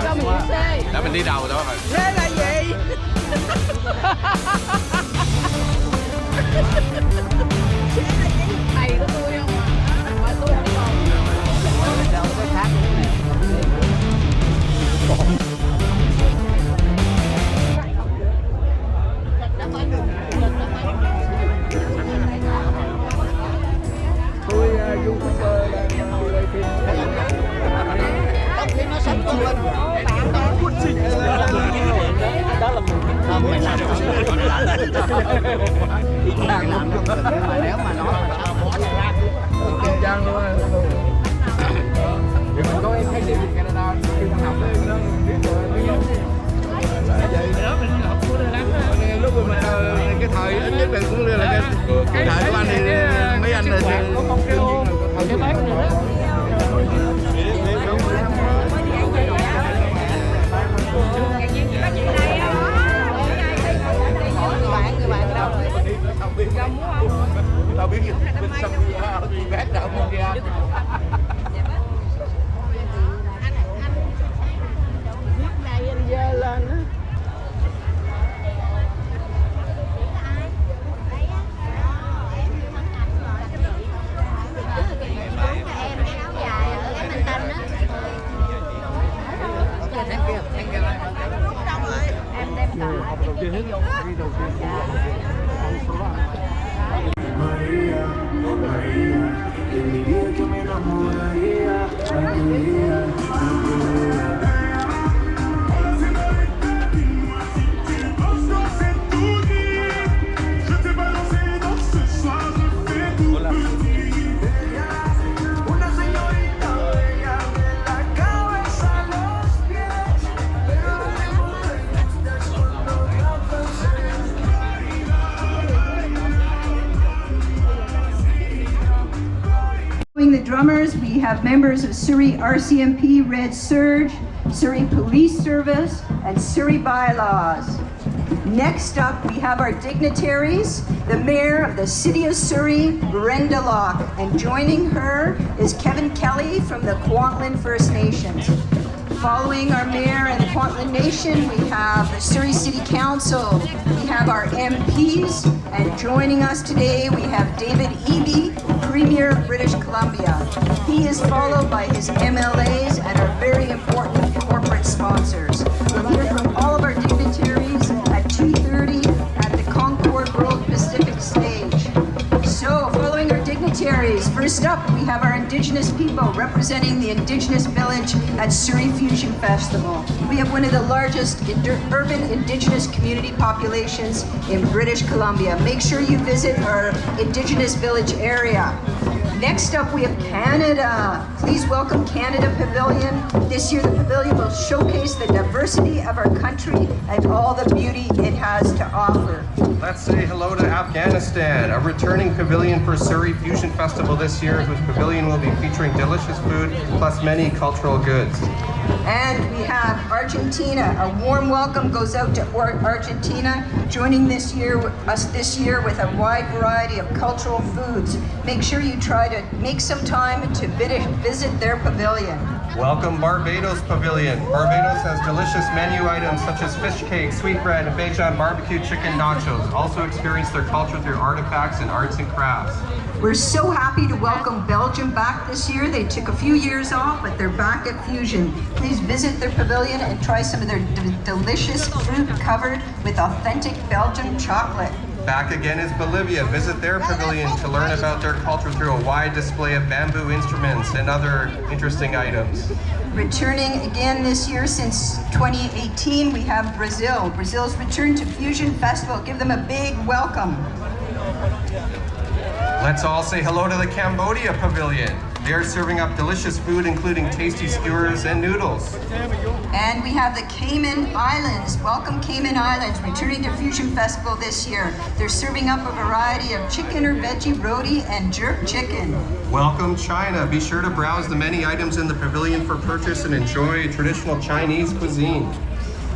Sao mình uống xe? Để mình đi đầu thôi mà. Xe là gì? Thầy của tôi không à? Mà tôi không còn. Đâu cái khác nữa. Tôi YouTuber là phim khi nó sống của mình đó là mình làm mà nếu mà nó kinh doanh luôn thì mình có cái gì Canada khi mình học nó biết rồi lúc mà cái thời ít nhất là cũng là cái thời của anh thì mấy anh là cái bác này đó. Người bạn đâu? Tao biết bên sông bác đâu không ra. Lúc này anh dơ lên á. María, María, el día que me enamoraría, María, María. The drummers, we have members of Surrey RCMP Red Surge, Surrey Police Service, and Surrey Bylaws. Next up, we have our dignitaries, the Mayor of the City of Surrey, Brenda Locke, and joining her is Kevin Kelly from the Kwantlen First Nations. Following our Mayor and the Kwantlen Nation, we have the Surrey City Council, we have our MPs, and joining us today, we have David Eby, Premier of British Columbia. He is followed by his MLAs and our very important corporate sponsors. We'll hear from all of our dignitaries at 2:30 at the Concord World Pacific stage. So, following our dignitaries, first up we have our Indigenous people representing the Indigenous village at Surrey Fusion Festival. We have one of the largest urban Indigenous community populations in British Columbia. Make sure you visit our Indigenous village area. Next up we have Canada. Please welcome Canada Pavilion. This year the pavilion will showcase the diversity of our country and all the beauty it has to offer. Let's say hello to Afghanistan, a returning pavilion for Surrey Fusion Festival this year, whose pavilion will be featuring delicious food plus many cultural goods. And we have Argentina. A warm welcome goes out to Argentina, joining us this year with a wide variety of cultural foods. Make sure you try to make some time to visit their pavilion. Welcome Barbados Pavilion. Barbados has delicious menu items such as fish cake, sweetbread, and Bajan barbecue chicken nachos. Also experience their culture through artifacts and arts and crafts. We're so happy to welcome Belgium back this year. They took a few years off, but they're back at Fusion. Please visit their pavilion and try some of their delicious fruit covered with authentic Belgian chocolate. Back again is Bolivia. Visit their pavilion to learn about their culture through a wide display of bamboo instruments and other interesting items. Returning again this year since 2018, we have Brazil. Brazil's return to Fusion Festival. Give them a big welcome. Let's all say hello to the Cambodia Pavilion. They are serving up delicious food, including tasty skewers and noodles. And we have the Cayman Islands. Welcome Cayman Islands, returning to Fusion Festival this year. They're serving up a variety of chicken or veggie roti and jerk chicken. Welcome China. Be sure to browse the many items in the pavilion for purchase and enjoy traditional Chinese cuisine.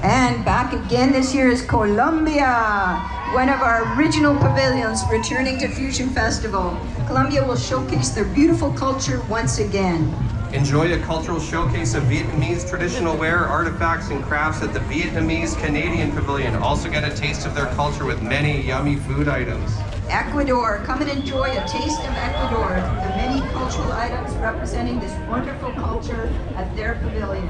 And back again this year is Colombia, one of our original pavilions returning to Fusion Festival. Colombia will showcase their beautiful culture once again. Enjoy a cultural showcase of Vietnamese traditional wear, artifacts, and crafts at the Vietnamese Canadian Pavilion. Also get a taste of their culture with many yummy food items. Ecuador, come and enjoy a taste of Ecuador, the many cultural items representing this wonderful culture at their pavilion.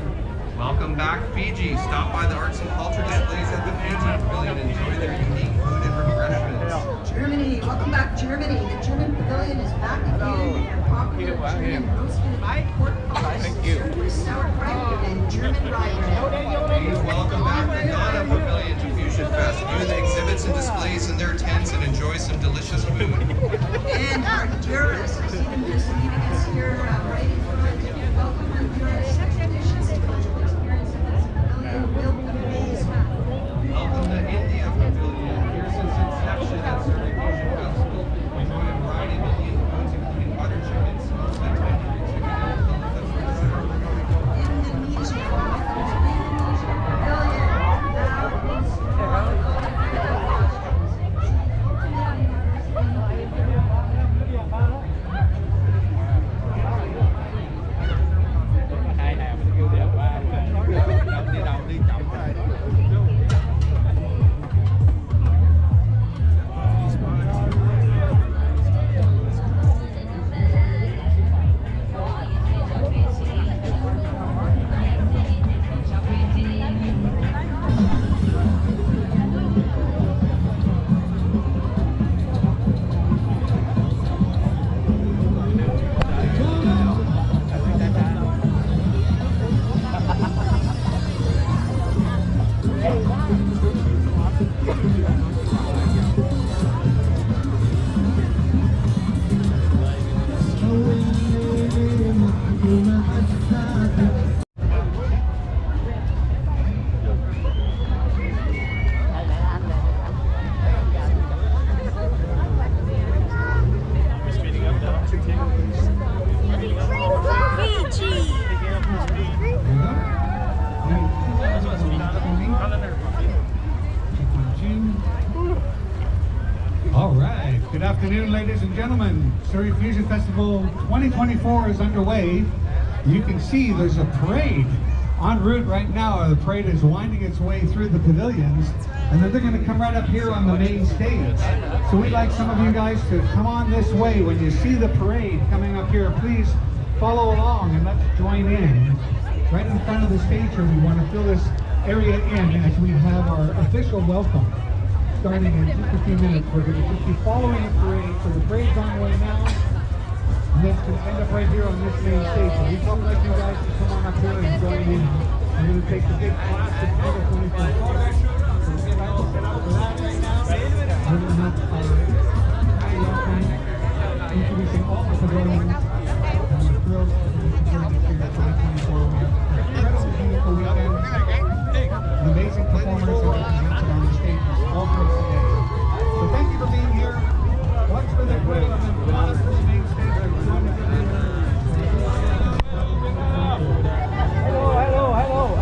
Welcome back, Fiji. Stop by the arts and culture displays at the Fiji Pavilion. Enjoy their unique food and refreshments. Germany, welcome back, Germany. The German pavilion is back again. And popular German roasted pork pies, sauerkraut, and German rye bread. Please welcome back the Ghana Pavilion to Fusion Fest. View the exhibits and displays in their tents and enjoy some delicious food. And Honduras, I see them just leaving us here right in front. Welcome Honduras. Traditions and cultural experience in this pavilion will amaze you. Welcome to India Pavilion. Here since inception at Surrey Fusion Festival. Enjoy a variety of Indian foods, including butter chicken, smoked tandoori chicken, and Indonesia, welcome to the Indonesia pavilion. Now is All right, good afternoon, ladies and gentlemen. Surrey Fusion Festival 2024 is underway. You can see there's a parade en route right now. The parade is winding its way through the pavilions, and then they're going to come right up here on the main stage. So we'd like some of you guys to come on this way. When you see the parade coming up here, please follow along and let's join in. Right in front of the stage here, we want to fill this area in as we have our official welcome. Starting in just a few minutes, we're going to just be following the parade. So the parade's on the way now, and then it's going to end up right here on this main stage. So we'd love like you guys to come on up here and join in. I'm going to take the big classic Title 24 photo. So we're about to set up for that right now. We're going to have Patty Lawson introducing all the pavilions. And we're thrilled to be joining us here at 2024. We have an incredible, beautiful weekend. An amazing performers that are presented on the stage all through today. So thank you for being here. Watch for the parade and then come on up to the main stage and join us in hello.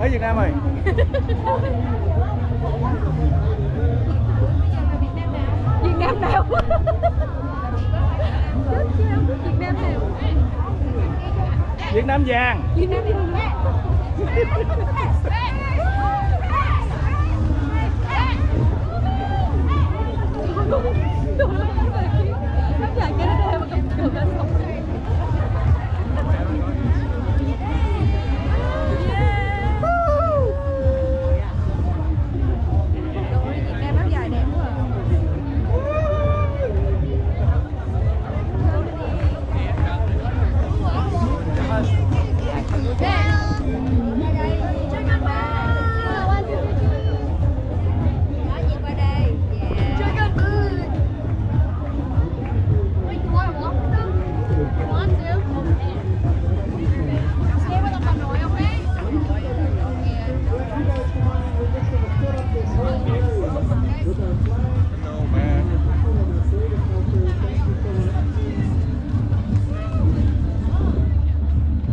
Ở Việt Nam rồi. Việt Nam nào? Việt Nam nào? Việt Nam vàng. Việt Nam vàng. Nó dài cái đó mà cầm cầm lên không.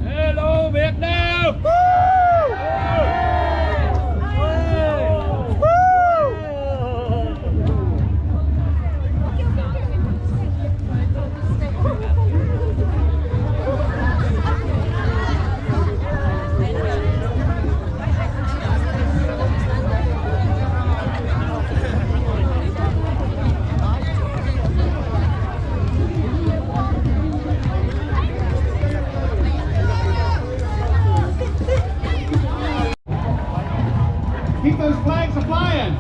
Hello Việt Nam. Keep those flags a-flying.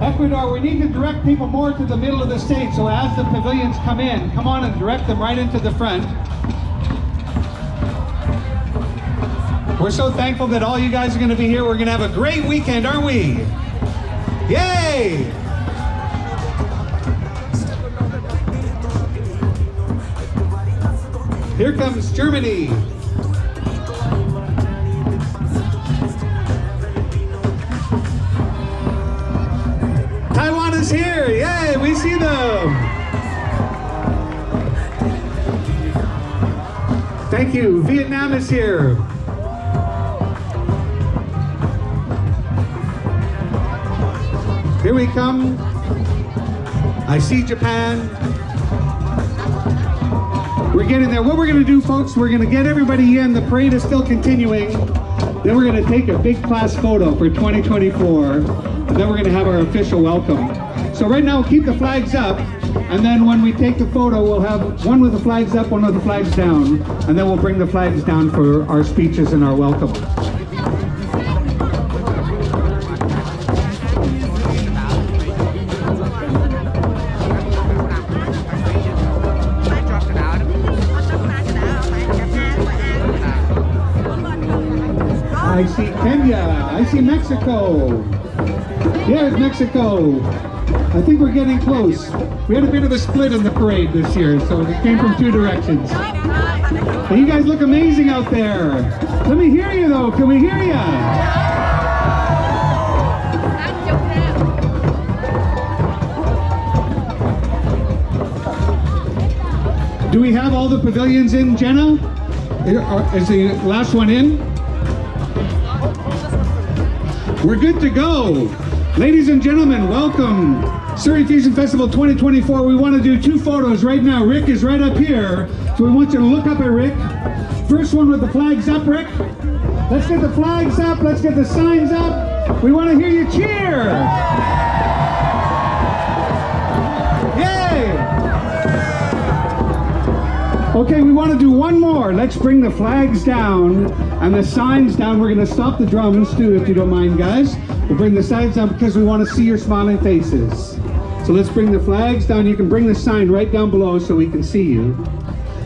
Ecuador, we need to direct people more to the middle of the stage, so as the pavilions come in, come on and direct them right into the front. We're so thankful that all you guys are going to be here. We're going to have a great weekend, aren't we? Yay! Here comes Germany. Taiwan is here. Yay, we see them. Thank you. Vietnam is here. Here we come. I see Japan. We're getting there. What we're going to do, folks, we're going to get everybody in. The parade is still continuing. Then we're going to take a big class photo for 2024. And then we're going to have our official welcome. So right now, keep the flags up. And then when we take the photo, we'll have one with the flags up, one with the flags down. And then we'll bring the flags down for our speeches and our welcome. I see Kenya, I see Mexico. Here's Mexico. I think we're getting close. We had a bit of a split in the parade this year, so it came from two directions. But you guys look amazing out there. Let me hear you though, can we hear you? Do we have all the pavilions in, Jenna? Is the last one in? We're good to go. Ladies and gentlemen, welcome. Surrey Fusion Festival 2024. We want to do two photos right now. Rick is right up here. So we want you to look up at Rick. First one with the flags up, Rick. Let's get the flags up. Let's get the signs up. We want to hear you cheer. Yay! Okay, we want to do one more. Let's bring the flags down and the signs down. We're going to stop the drums too, if you don't mind, guys. We'll bring the signs down because we want to see your smiling faces. So let's bring the flags down. You can bring the sign right down below so we can see you,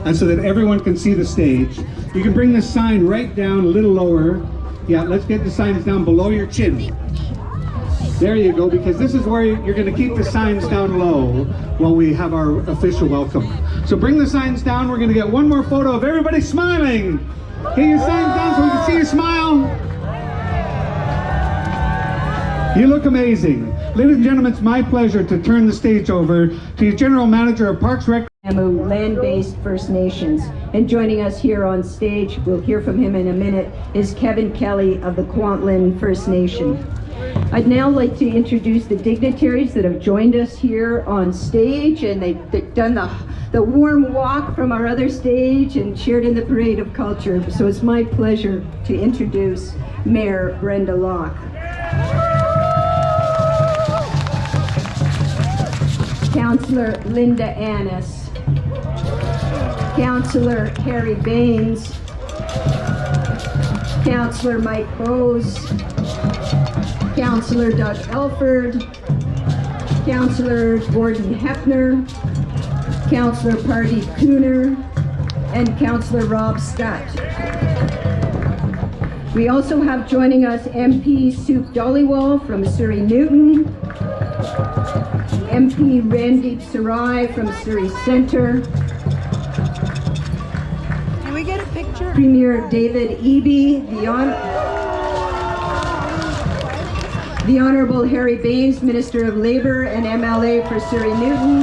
and so that everyone can see the stage. You can bring the sign right down a little lower. Yeah, let's get the signs down below your chin. There you go, because this is where you're going to keep the signs down low while we have our official welcome. So bring the signs down. We're going to get one more photo of everybody smiling. Get your signs down so we can see your smile. You look amazing. Ladies and gentlemen, it's my pleasure to turn the stage over to the General Manager of Parks Rec. Land-based First Nations. And joining us here on stage, we'll hear from him in a minute, is Kevin Kelly of the Kwantlen First Nation. I'd now like to introduce the dignitaries that have joined us here on stage, and they've done the warm walk from our other stage and shared in the Parade of Culture. So it's my pleasure to introduce Mayor Brenda Locke. Councillor Linda Annis. Councillor Harry Baines. Councillor Mike Bowes. Councillor Doug Elford. Councillor Gordon Hefner. Councillor Pardeep Cooner. And Councillor Rob Scott. We also have joining us MP Soup Dollywall from Surrey Newton. MP Randeep Sarai from Surrey Centre. Can we get a picture? Premier David Eby, the Honourable Harry Baines, Minister of Labour and MLA for Surrey Newton.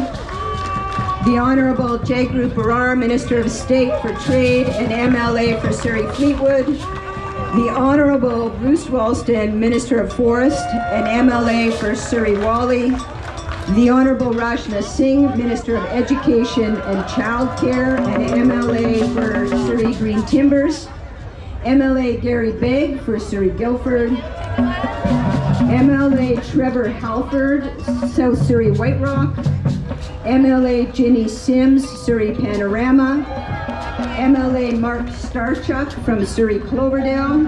The Honourable Jagrup Barar, Minister of State for Trade and MLA for Surrey Fleetwood. The Honourable Bruce Walston, Minister of Forest and MLA for Surrey Whalley. The Honourable Rashna Singh, Minister of Education and Childcare and MLA for Surrey Green Timbers. MLA Gary Begg for Surrey Guildford. MLA Trevor Halford, South Surrey White Rock. MLA Ginny Sims, Surrey Panorama. MLA Mark Starchuk from Surrey Cloverdale.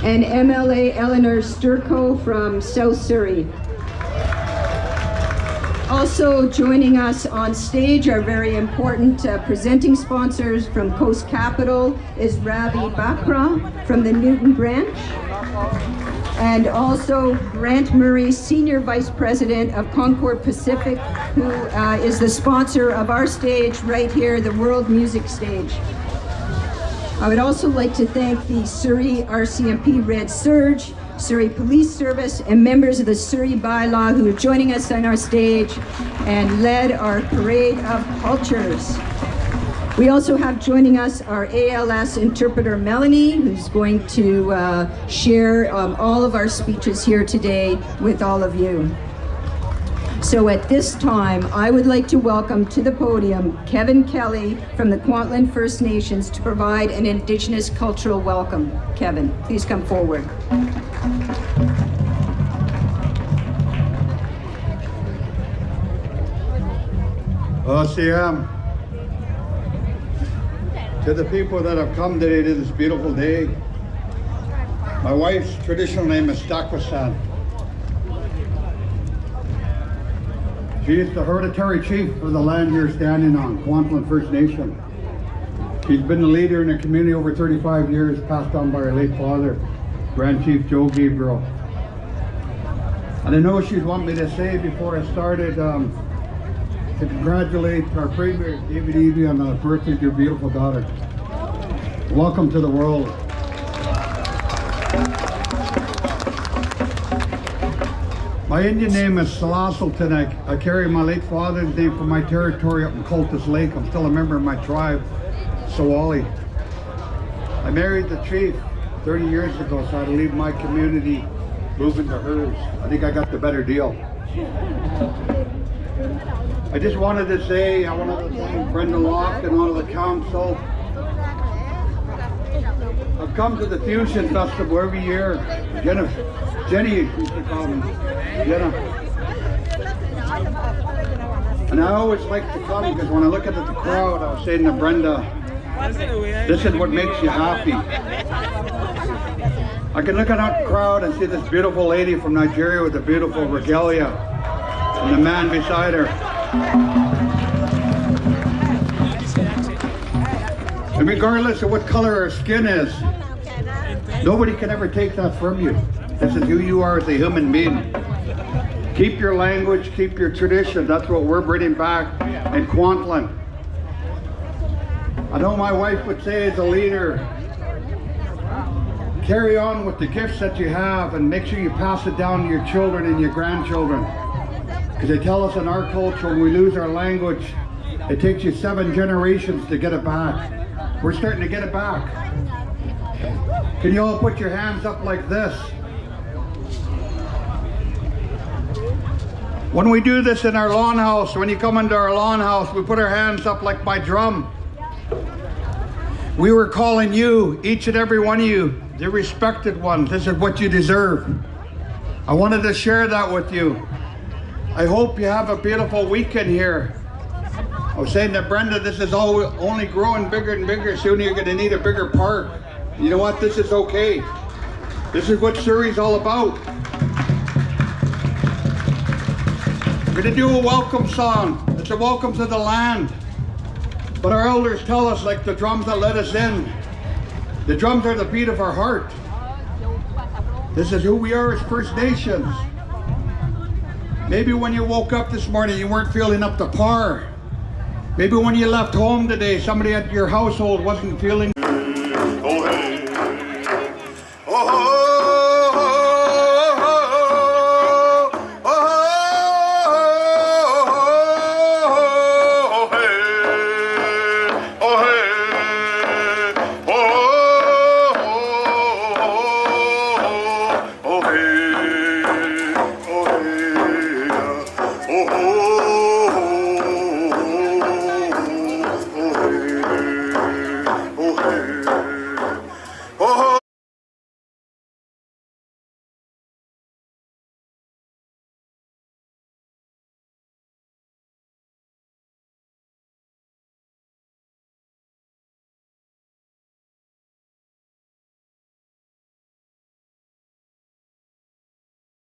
And MLA Eleanor Sturko from South Surrey. Also joining us on stage, our very important presenting sponsors from Coast Capital is Ravi Bakra from the Newton branch, and also Grant Murray, Senior Vice President of Concord Pacific, who is the sponsor of our stage right here, the World Music Stage. I would also like to thank the Surrey RCMP Red Surge, Surrey Police Service, and members of the Surrey Bylaw who are joining us on our stage and led our Parade of Cultures. We also have joining us our ALS interpreter Melanie, who's going to share all of our speeches here today with all of you. So at this time, I would like to welcome to the podium Kevin Kelly from the Kwantlen First Nations to provide an Indigenous cultural welcome. Kevin, please come forward. OCM, to the people that have come today to this beautiful day, my wife's traditional name is Stakwasan. She is the hereditary chief of the land you're standing on, Kwantlen First Nation. She's been the leader in the community over 35 years, passed on by her late father, Grand Chief Joe Gabriel. And I know she'd want me to say before I started to congratulate our Premier David Eby on the birthday of your beautiful daughter. Welcome to the world. My Indian name is Salasalton. I carry my late father's name from my territory up in Cultus Lake. I'm still a member of my tribe, Sawali. I married the chief 30 years ago, so I had to leave my community, move into hers. I think I got the better deal. I just wanted to say, I wanted to thank Brenda Locke and all of the council. I've come to the Fusion Festival every year. Jenny used to call me. Jenna. And I always like to come because when I look at the crowd, I was saying to Brenda, this is what makes you happy. I can look at that crowd and see this beautiful lady from Nigeria with a beautiful regalia and the man beside her. And regardless of what color her skin is, nobody can ever take that from you. This is who you are as a human being. Keep your language, keep your tradition. That's what we're bringing back in Kwantlen. I know my wife would say as a leader, carry on with the gifts that you have and make sure you pass it down to your children and your grandchildren. Because they tell us in our culture, when we lose our language, it takes you 7 generations to get it back. We're starting to get it back. Can you all put your hands up like this? When we do this in our lawn house, when you come into our lawn house, we put our hands up like my drum. We were calling you, each and every one of you, the respected ones. This is what you deserve. I wanted to share that with you. I hope you have a beautiful weekend here. I was saying to Brenda, this is only growing bigger and bigger. Soon you're going to need a bigger park. You know what? This is okay. This is what Surrey's all about. We're going to do a welcome song. It's a welcome to the land. But our elders tell us, like the drums that let us in, the drums are the beat of our heart. This is who we are as First Nations. Maybe when you woke up this morning, you weren't feeling up to par. Maybe when you left home today, somebody at your household wasn't feeling. Oh, hey.